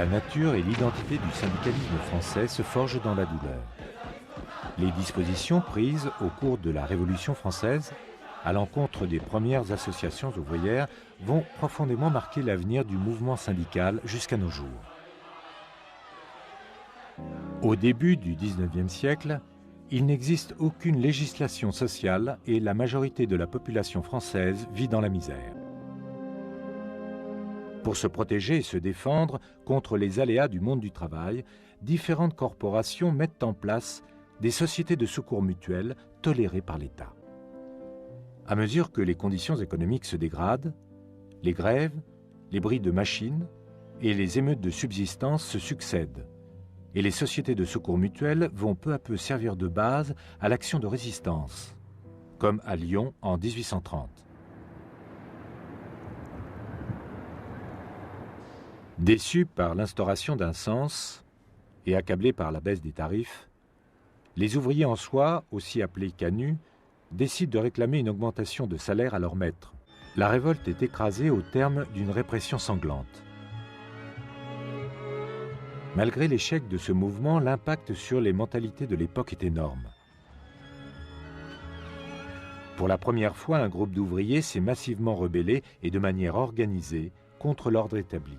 La nature et l'identité du syndicalisme français se forgent dans la douleur. Les dispositions prises au cours de la Révolution française, à l'encontre des premières associations ouvrières, vont profondément marquer l'avenir du mouvement syndical jusqu'à nos jours. Au début du XIXe siècle, il n'existe aucune législation sociale et la majorité de la population française vit dans la misère. Pour se protéger et se défendre contre les aléas du monde du travail, différentes corporations mettent en place des sociétés de secours mutuels tolérées par l'État. À mesure que les conditions économiques se dégradent, les grèves, les bris de machines et les émeutes de subsistance se succèdent, et les sociétés de secours mutuels vont peu à peu servir de base à l'action de résistance, comme à Lyon en 1830. Déçus par l'instauration d'un cens et accablés par la baisse des tarifs, les ouvriers en soie, aussi appelés canuts, décident de réclamer une augmentation de salaire à leur maître. La révolte est écrasée au terme d'une répression sanglante. Malgré l'échec de ce mouvement, l'impact sur les mentalités de l'époque est énorme. Pour la première fois, un groupe d'ouvriers s'est massivement rebellé et de manière organisée contre l'ordre établi.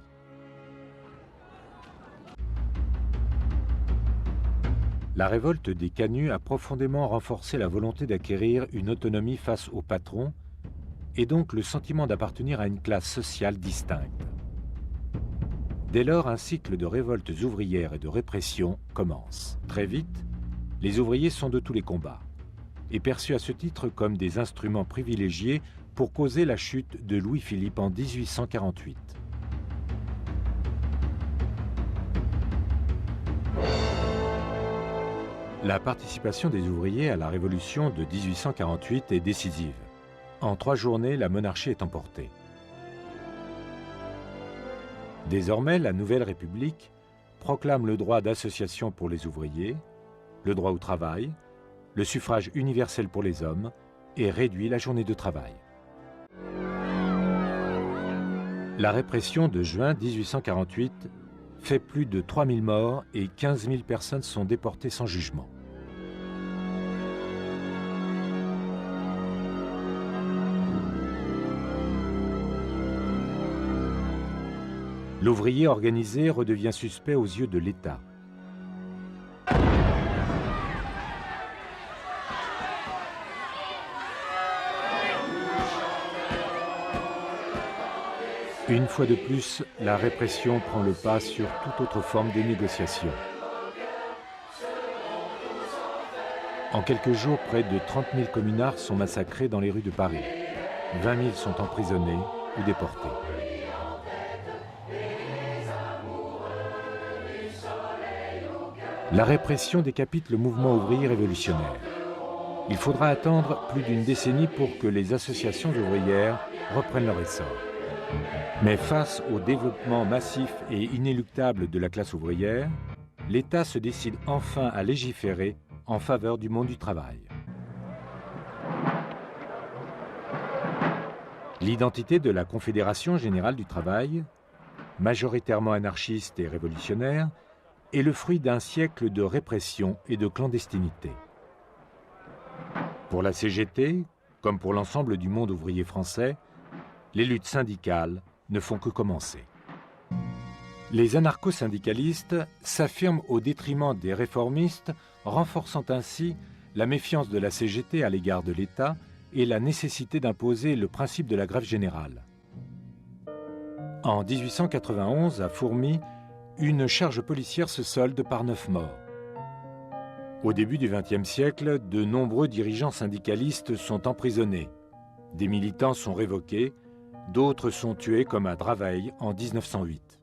La révolte des canuts a profondément renforcé la volonté d'acquérir une autonomie face au patron et donc le sentiment d'appartenir à une classe sociale distincte. Dès lors, un cycle de révoltes ouvrières et de répression commence. Très vite, les ouvriers sont de tous les combats et perçus à ce titre comme des instruments privilégiés pour causer la chute de Louis-Philippe en 1848. La participation des ouvriers à la Révolution de 1848 est décisive. En 3 journées, la monarchie est emportée. Désormais, la Nouvelle République proclame le droit d'association pour les ouvriers, le droit au travail, le suffrage universel pour les hommes et réduit la journée de travail. La répression de juin 1848 fait plus de 3000 morts et 15 000 personnes sont déportées sans jugement. L'ouvrier organisé redevient suspect aux yeux de l'État. Une fois de plus, la répression prend le pas sur toute autre forme de négociation. En quelques jours, près de 30 000 communards sont massacrés dans les rues de Paris. 20 000 sont emprisonnés ou déportés. La répression décapite le mouvement ouvrier révolutionnaire. Il faudra attendre plus d'une décennie pour que les associations ouvrières reprennent leur essor. Mais face au développement massif et inéluctable de la classe ouvrière, l'État se décide enfin à légiférer en faveur du monde du travail. L'identité de la Confédération générale du travail, majoritairement anarchiste et révolutionnaire, est le fruit d'un siècle de répression et de clandestinité. Pour la CGT, comme pour l'ensemble du monde ouvrier français, les luttes syndicales ne font que commencer. Les anarcho-syndicalistes s'affirment au détriment des réformistes, renforçant ainsi la méfiance de la CGT à l'égard de l'État et la nécessité d'imposer le principe de la grève générale. En 1891, à Fourmies, une charge policière se solde par 9 morts. Au début du XXe siècle, de nombreux dirigeants syndicalistes sont emprisonnés. Des militants sont révoqués, d'autres sont tués comme à Draveil en 1908.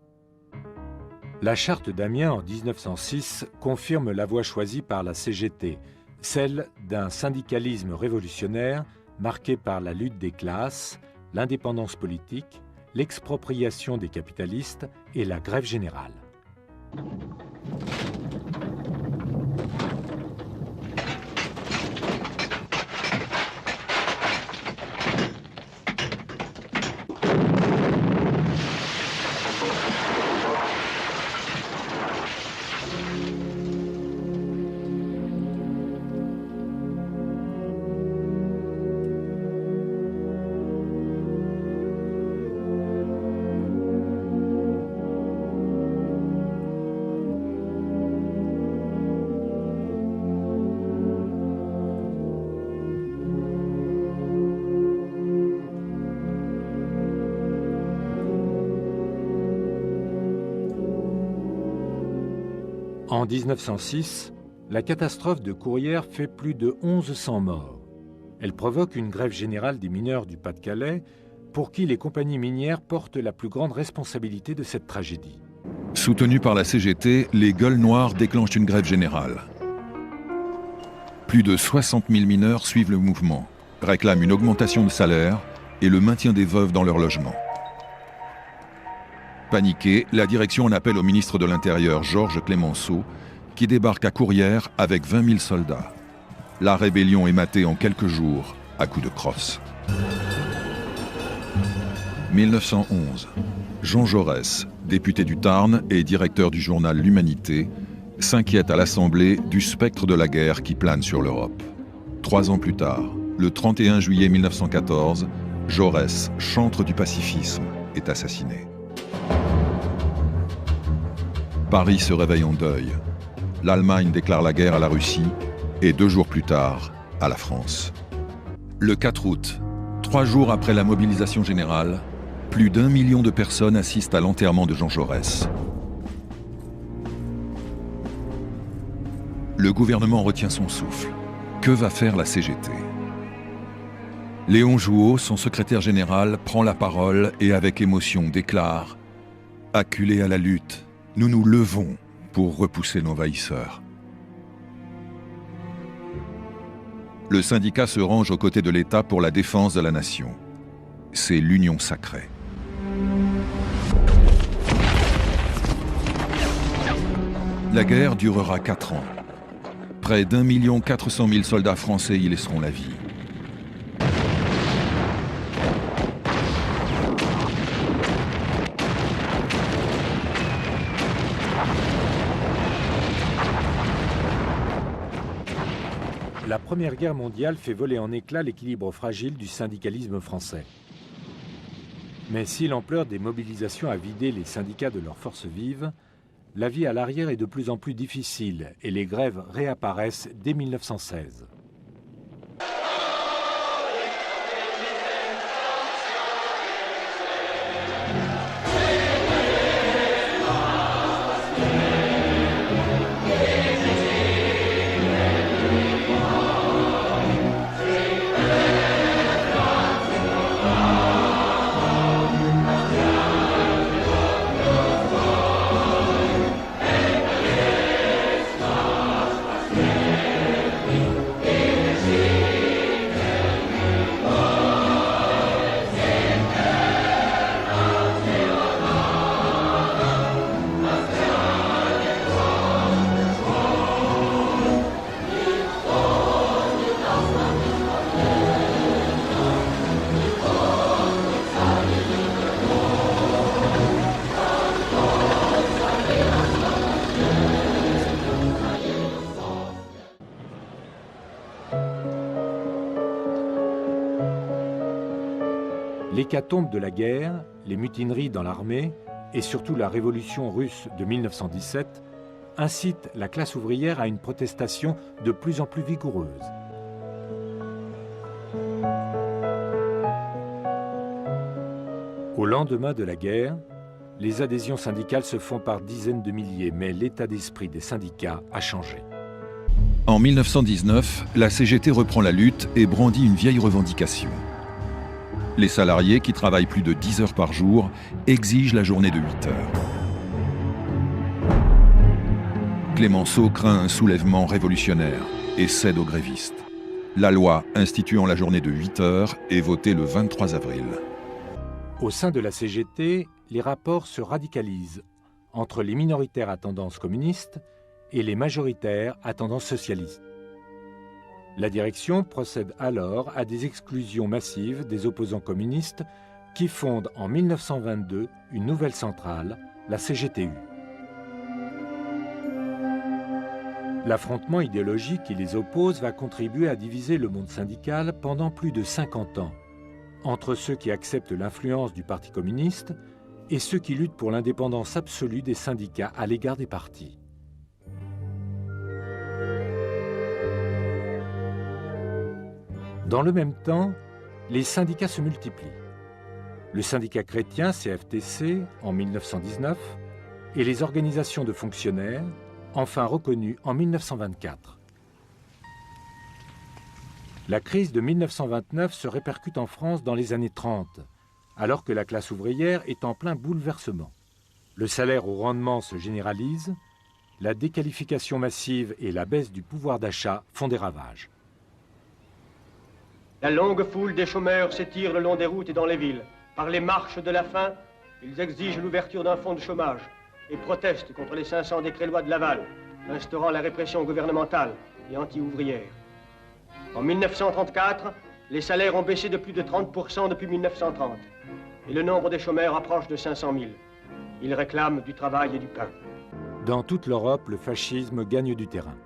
La charte d'Amiens en 1906 confirme la voie choisie par la CGT, celle d'un syndicalisme révolutionnaire marqué par la lutte des classes, l'indépendance politique, l'expropriation des capitalistes et la grève générale. En 1906, la catastrophe de Courrières fait plus de 1100 morts. Elle provoque une grève générale des mineurs du Pas-de-Calais, pour qui les compagnies minières portent la plus grande responsabilité de cette tragédie. Soutenus par la CGT, les Gueules Noires déclenchent une grève générale. Plus de 60 000 mineurs suivent le mouvement, réclament une augmentation de salaire et le maintien des veuves dans leur logement. Paniquée, la direction en appelle au ministre de l'Intérieur, Georges Clemenceau, qui débarque à Courrières avec 20 000 soldats. La rébellion est matée en quelques jours à coups de crosse. 1911. Jean Jaurès, député du Tarn et directeur du journal L'Humanité, s'inquiète à l'Assemblée du spectre de la guerre qui plane sur l'Europe. 3 ans plus tard, le 31 juillet 1914, Jaurès, chantre du pacifisme, est assassiné. Paris se réveille en deuil. L'Allemagne déclare la guerre à la Russie et 2 jours plus tard, à la France. Le 4 août, 3 jours après la mobilisation générale, plus d'1 million de personnes assistent à l'enterrement de Jean Jaurès. Le gouvernement retient son souffle. Que va faire la CGT ? Léon Jouot, son secrétaire général, prend la parole et avec émotion déclare « Acculés à la lutte, nous nous levons pour repousser l'envahisseur. » Le syndicat se range aux côtés de l'État pour la défense de la nation. C'est l'union sacrée. La guerre durera 4 ans. Près d'1 400 000 soldats français y laisseront la vie. La Première Guerre mondiale fait voler en éclats l'équilibre fragile du syndicalisme français. Mais si l'ampleur des mobilisations a vidé les syndicats de leurs forces vives, la vie à l'arrière est de plus en plus difficile et les grèves réapparaissent dès 1916. L'hécatombe de la guerre, les mutineries dans l'armée et surtout la révolution russe de 1917 incitent la classe ouvrière à une protestation de plus en plus vigoureuse. Au lendemain de la guerre, les adhésions syndicales se font par dizaines de milliers, mais l'état d'esprit des syndicats a changé. En 1919, la CGT reprend la lutte et brandit une vieille revendication. Les salariés, qui travaillent plus de 10 heures par jour, exigent la journée de 8 heures. Clemenceau craint un soulèvement révolutionnaire et cède aux grévistes. La loi instituant la journée de 8 heures est votée le 23 avril. Au sein de la CGT, les rapports se radicalisent entre les minoritaires à tendance communiste et les majoritaires à tendance socialiste. La direction procède alors à des exclusions massives des opposants communistes qui fondent en 1922 une nouvelle centrale, la CGTU. L'affrontement idéologique qui les oppose va contribuer à diviser le monde syndical pendant plus de 50 ans, entre ceux qui acceptent l'influence du Parti communiste et ceux qui luttent pour l'indépendance absolue des syndicats à l'égard des partis. Dans le même temps, les syndicats se multiplient. Le syndicat chrétien CFTC en 1919 et les organisations de fonctionnaires, enfin reconnue en 1924. La crise de 1929 se répercute en France dans les années 30, alors que la classe ouvrière est en plein bouleversement. Le salaire au rendement se généralise, la déqualification massive et la baisse du pouvoir d'achat font des ravages. La longue foule des chômeurs s'étire le long des routes et dans les villes. Par les marches de la faim, ils exigent l'ouverture d'un fonds de chômage et protestent contre les 500 décrets-lois de Laval, instaurant la répression gouvernementale et anti-ouvrière. En 1934, les salaires ont baissé de plus de 30% depuis 1930 et le nombre des chômeurs approche de 500 000. Ils réclament du travail et du pain. Dans toute l'Europe, le fascisme gagne du terrain.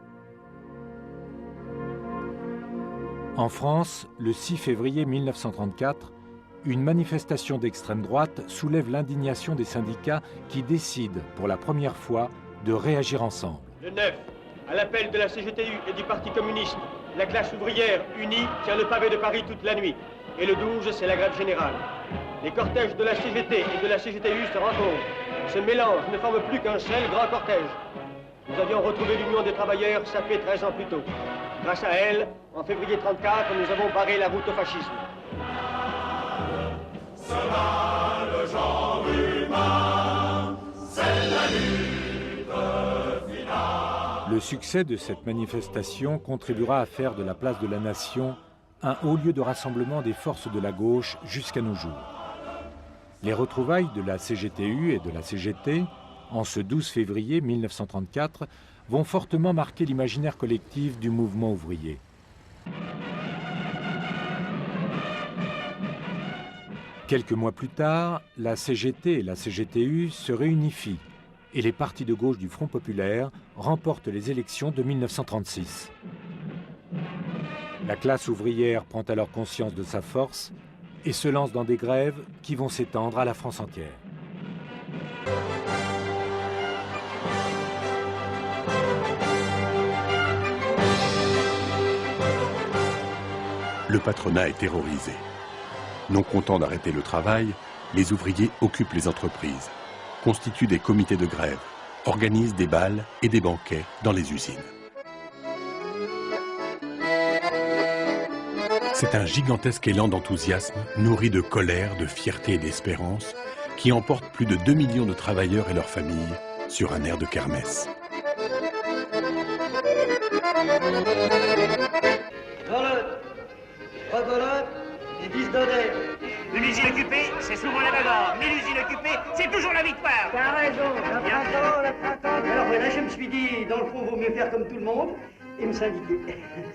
En France, le 6 février 1934, une manifestation d'extrême droite soulève l'indignation des syndicats qui décident, pour la première fois, de réagir ensemble. Le 9, à l'appel de la CGTU et du Parti communiste, la classe ouvrière unie tient le pavé de Paris toute la nuit. Et le 12, c'est la grève générale. Les cortèges de la CGT et de la CGTU se rencontrent. Ce mélange ne forme plus qu'un seul grand cortège. Nous avions retrouvé l'Union des travailleurs sapée 13 ans plus tôt. Grâce à elle, en février 1934, nous avons barré la route au fascisme. Cela, le genre humain, c'est la lutte finale. Le succès de cette manifestation contribuera à faire de la place de la Nation un haut lieu de rassemblement des forces de la gauche jusqu'à nos jours. Les retrouvailles de la CGTU et de la CGT, en ce 12 février 1934, vont fortement marquer l'imaginaire collectif du mouvement ouvrier. Quelques mois plus tard, la CGT et la CGTU se réunifient et les partis de gauche du Front populaire remportent les élections de 1936. La classe ouvrière prend alors conscience de sa force et se lance dans des grèves qui vont s'étendre à la France entière. Le patronat est terrorisé. Non contents d'arrêter le travail, les ouvriers occupent les entreprises, constituent des comités de grève, organisent des bals et des banquets dans les usines. C'est un gigantesque élan d'enthousiasme, nourri de colère, de fierté et d'espérance, qui emporte plus de 2 millions de travailleurs et leurs familles sur un air de kermesse. Rebelote et 10 donnés. Une usine occupée, c'est souvent la bagarre. Mais l'usine occupée, c'est toujours la victoire. T'as raison, le printemps. Alors voilà, je me suis dit, dans le fond, vaut mieux faire comme tout le monde et me syndiquer.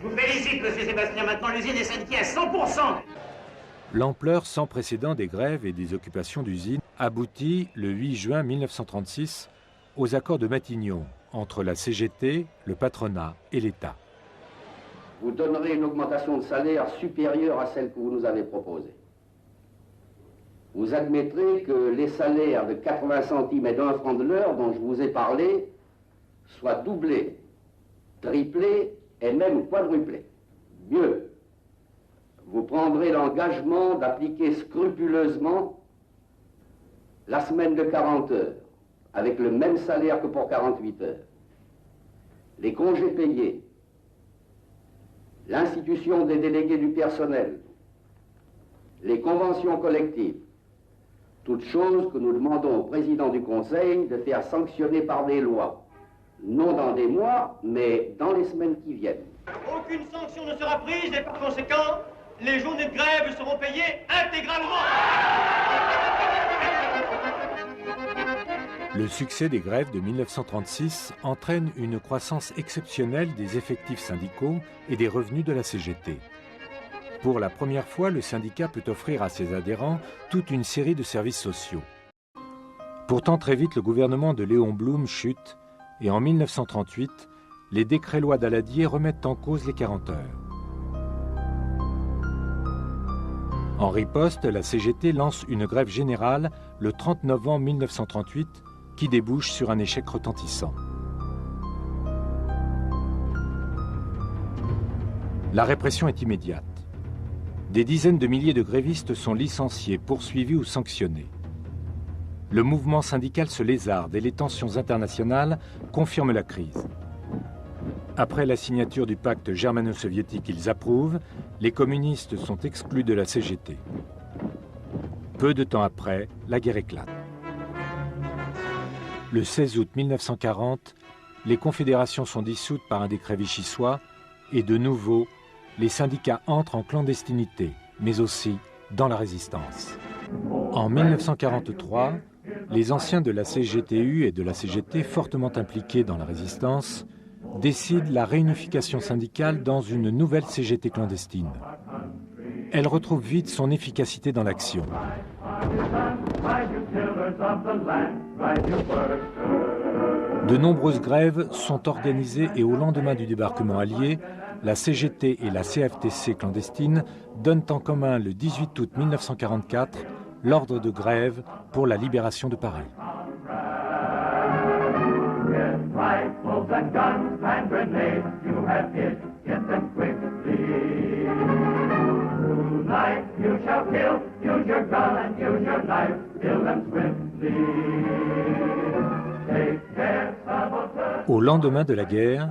Je vous félicite, monsieur Sébastien. Maintenant, l'usine est syndiquée à 100%. L'ampleur sans précédent des grèves et des occupations d'usines aboutit le 8 juin 1936 aux accords de Matignon entre la CGT, le patronat et l'État. Vous donnerez une augmentation de salaire supérieure à celle que vous nous avez proposée. Vous admettrez que les salaires de 80 centimes et d'1 franc de l'heure dont je vous ai parlé soient doublés, triplés et même quadruplés. Mieux, vous prendrez l'engagement d'appliquer scrupuleusement la semaine de 40 heures, avec le même salaire que pour 48 heures. Les congés payés, l'institution des délégués du personnel, les conventions collectives, toutes choses que nous demandons au président du Conseil de faire sanctionner par des lois. Non dans des mois, mais dans les semaines qui viennent. Aucune sanction ne sera prise et par conséquent, les journées de grève seront payées intégralement. Le succès des grèves de 1936 entraîne une croissance exceptionnelle des effectifs syndicaux et des revenus de la CGT. Pour la première fois, le syndicat peut offrir à ses adhérents toute une série de services sociaux. Pourtant, très vite, le gouvernement de Léon Blum chute et en 1938, les décrets-lois Daladier remettent en cause les 40 heures. En riposte, la CGT lance une grève générale le 30 novembre 1938 qui débouche sur un échec retentissant. La répression est immédiate. Des dizaines de milliers de grévistes sont licenciés, poursuivis ou sanctionnés. Le mouvement syndical se lézarde et les tensions internationales confirment la crise. Après la signature du pacte germano-soviétique qu'ils approuvent, les communistes sont exclus de la CGT. Peu de temps après, la guerre éclate. Le 16 août 1940, les confédérations sont dissoutes par un décret vichysois et de nouveau, les syndicats entrent en clandestinité, mais aussi dans la résistance. En 1943, les anciens de la CGTU et de la CGT, fortement impliqués dans la résistance, décident la réunification syndicale dans une nouvelle CGT clandestine. Elle retrouve vite son efficacité dans l'action. De nombreuses grèves sont organisées et au lendemain du débarquement allié, la CGT et la CFTC clandestine donnent en commun le 18 août 1944 l'ordre de grève pour la libération de Paris. Au lendemain de la guerre,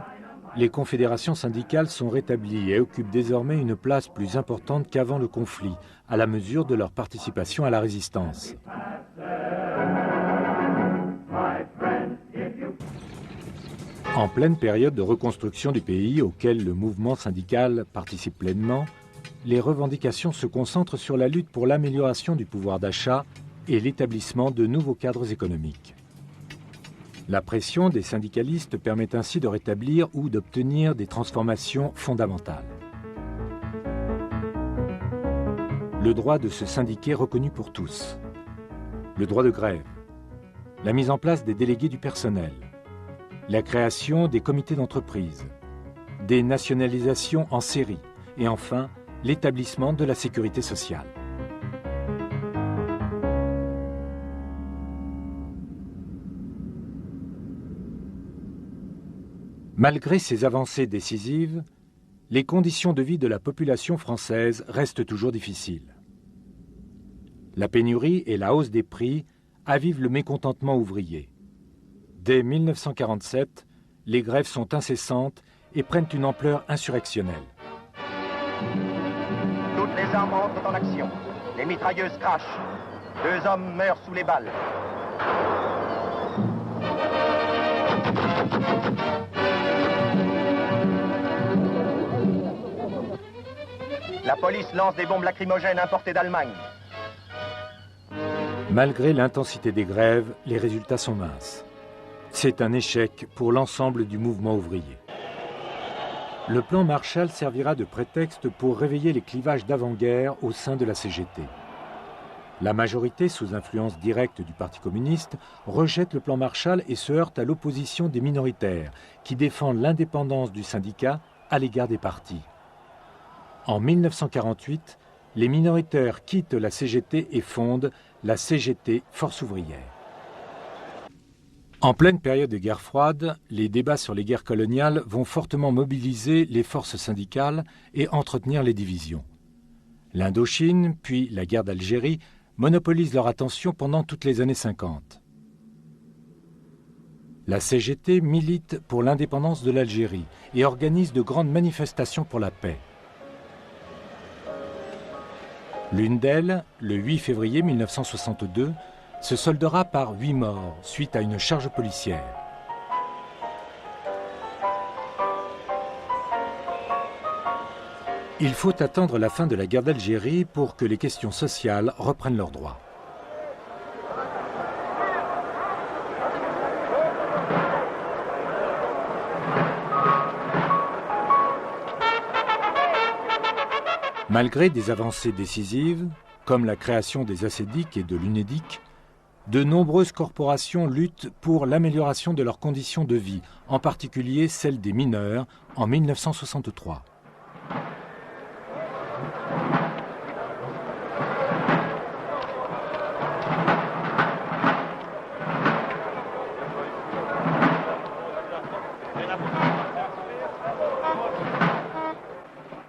les confédérations syndicales sont rétablies et occupent désormais une place plus importante qu'avant le conflit, à la mesure de leur participation à la résistance. En pleine période de reconstruction du pays, auquel le mouvement syndical participe pleinement, les revendications se concentrent sur la lutte pour l'amélioration du pouvoir d'achat et l'établissement de nouveaux cadres économiques. La pression des syndicalistes permet ainsi de rétablir ou d'obtenir des transformations fondamentales. Le droit de se syndiquer reconnu pour tous, le droit de grève, la mise en place des délégués du personnel, la création des comités d'entreprise, des nationalisations en série et enfin l'établissement de la sécurité sociale. Malgré ces avancées décisives, les conditions de vie de la population française restent toujours difficiles. La pénurie et la hausse des prix avivent le mécontentement ouvrier. Dès 1947, les grèves sont incessantes et prennent une ampleur insurrectionnelle. Toutes les armes entrent en action. Les mitrailleuses crachent. 2 hommes meurent sous les balles. La police lance des bombes lacrymogènes importées d'Allemagne. Malgré l'intensité des grèves, les résultats sont minces. C'est un échec pour l'ensemble du mouvement ouvrier. Le plan Marshall servira de prétexte pour réveiller les clivages d'avant-guerre au sein de la CGT. La majorité, sous influence directe du Parti communiste, rejette le plan Marshall et se heurte à l'opposition des minoritaires, qui défendent l'indépendance du syndicat à l'égard des partis. En 1948, les minoritaires quittent la CGT et fondent la CGT Force ouvrière. En pleine période de guerre froide, les débats sur les guerres coloniales vont fortement mobiliser les forces syndicales et entretenir les divisions. L'Indochine, puis la guerre d'Algérie, monopolisent leur attention pendant toutes les années 50. La CGT milite pour l'indépendance de l'Algérie et organise de grandes manifestations pour la paix. L'une d'elles, le 8 février 1962, se soldera par 8 morts suite à une charge policière. Il faut attendre la fin de la guerre d'Algérie pour que les questions sociales reprennent leurs droits. Malgré des avancées décisives, comme la création des ACDIC et de l'UNEDIC, de nombreuses corporations luttent pour l'amélioration de leurs conditions de vie, en particulier celles des mineurs, en 1963.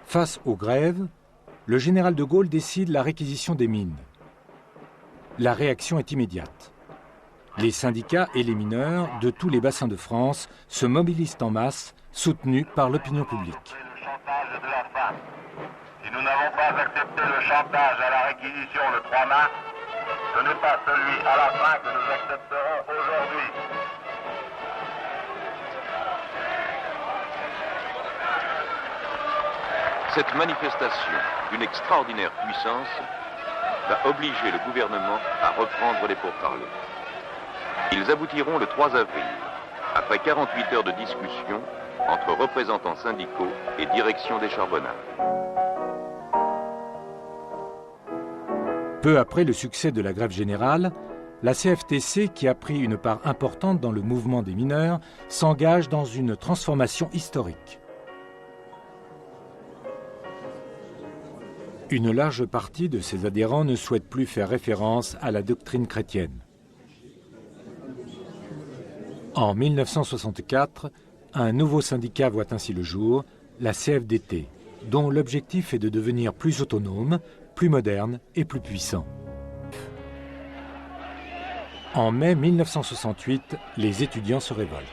Face aux grèves, le général de Gaulle décide la réquisition des mines. La réaction est immédiate. Les syndicats et les mineurs de tous les bassins de France se mobilisent en masse, soutenus par l'opinion publique. Le chantage de la faim. Si nous n'avons pas accepté le chantage à la réquisition le 3 mars, ce n'est pas celui à la faim que nous accepterons aujourd'hui. Cette manifestation d'une extraordinaire puissance va obliger le gouvernement à reprendre les pourparlers. Ils aboutiront le 3 avril, après 48 heures de discussion entre représentants syndicaux et direction des charbonnages. Peu après le succès de la grève générale, la CFTC, qui a pris une part importante dans le mouvement des mineurs, s'engage dans une transformation historique. Une large partie de ses adhérents ne souhaite plus faire référence à la doctrine chrétienne. En 1964, un nouveau syndicat voit ainsi le jour, la CFDT, dont l'objectif est de devenir plus autonome, plus moderne et plus puissant. En mai 1968, les étudiants se révoltent.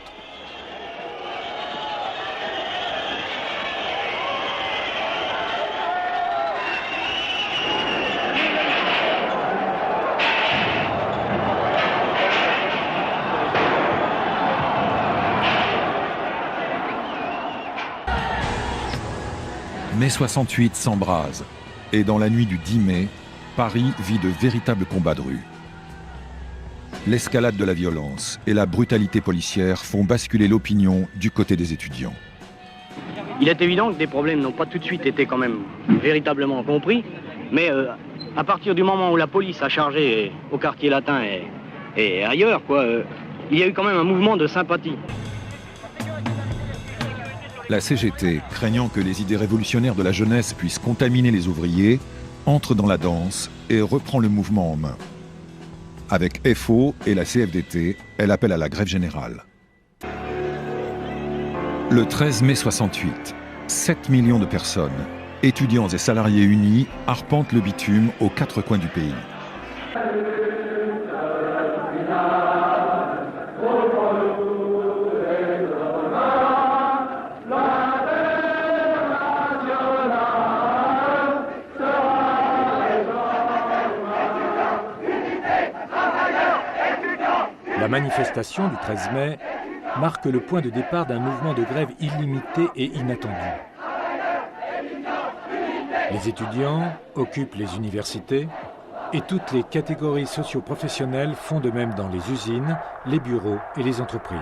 Mai 68 s'embrase, et dans la nuit du 10 mai, Paris vit de véritables combats de rue. L'escalade de la violence et la brutalité policière font basculer l'opinion du côté des étudiants. Il est évident que des problèmes n'ont pas tout de suite été quand même véritablement compris, mais à partir du moment où la police a chargé au quartier latin et ailleurs, il y a eu quand même un mouvement de sympathie. La CGT, craignant que les idées révolutionnaires de la jeunesse puissent contaminer les ouvriers, entre dans la danse et reprend le mouvement en main. Avec FO et la CFDT, elle appelle à la grève générale. Le 13 mai 68, 7 millions de personnes, étudiants et salariés unis, arpentent le bitume aux 4 coins du pays. La manifestation du 13 mai marque le point de départ d'un mouvement de grève illimité et inattendu. Les étudiants occupent les universités et toutes les catégories socio-professionnelles font de même dans les usines, les bureaux et les entreprises.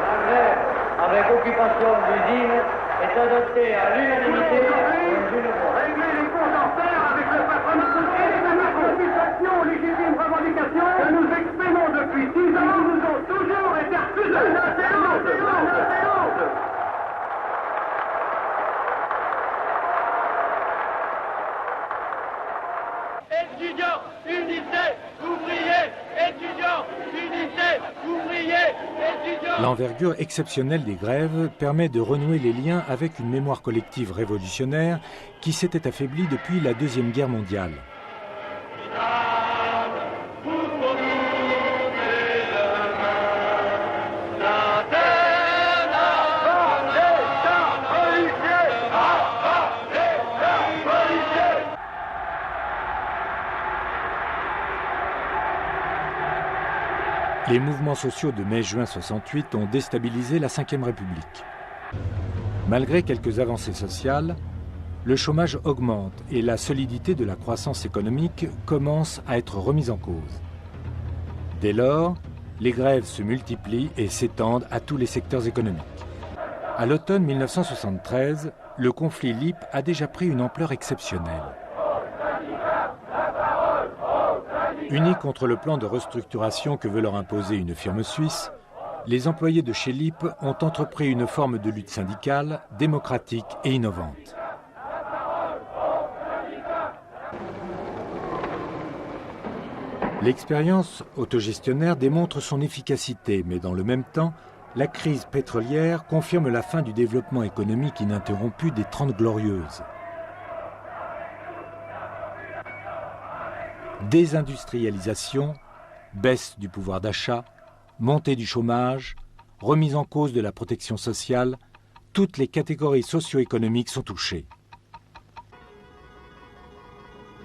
La grève avec occupation d'usines est adoptée à l'unanimité d'une voix. Régler les comptes en fer avec le patronat et les satisfaction aux légitimes revendications que nous exprimons depuis 10 ans nous ont toujours été refusées. Étudiants, unité, ouvriers, étudiants, unité, ouvriers, étudiants. L'envergure exceptionnelle des grèves permet de renouer les liens avec une mémoire collective révolutionnaire qui s'était affaiblie depuis la Deuxième Guerre mondiale. Les mouvements sociaux de mai-juin 68 ont déstabilisé la Ve République. Malgré quelques avancées sociales, le chômage augmente et la solidité de la croissance économique commence à être remise en cause. Dès lors, les grèves se multiplient et s'étendent à tous les secteurs économiques. À l'automne 1973, le conflit LIP a déjà pris une ampleur exceptionnelle. Unis contre le plan de restructuration que veut leur imposer une firme suisse, les employés de chez LIP ont entrepris une forme de lutte syndicale, démocratique et innovante. L'expérience autogestionnaire démontre son efficacité, mais dans le même temps, la crise pétrolière confirme la fin du développement économique ininterrompu des 30 Glorieuses. Désindustrialisation, Baisse du pouvoir d'achat, montée du chômage, remise en cause de la protection sociale, toutes les catégories socio-économiques sont touchées.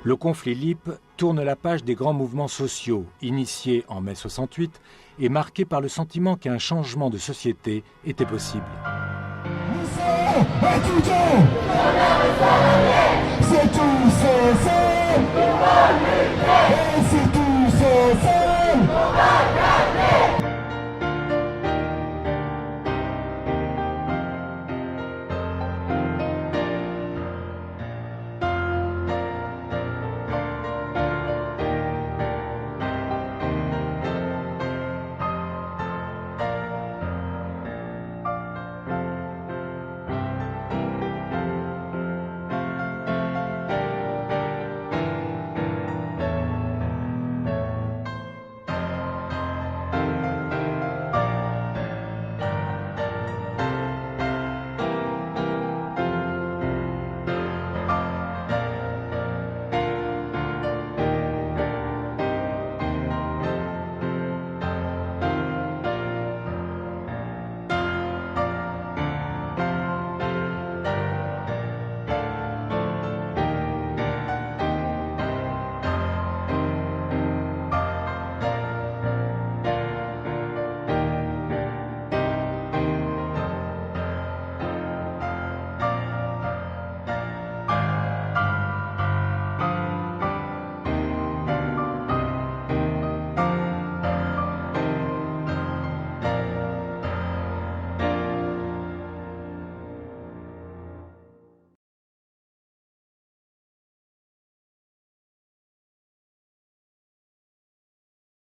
Le conflit libre tourne la page des grands mouvements sociaux, initiés en mai 68 et marqués par le sentiment qu'un changement de société était possible. C'est tout, c'est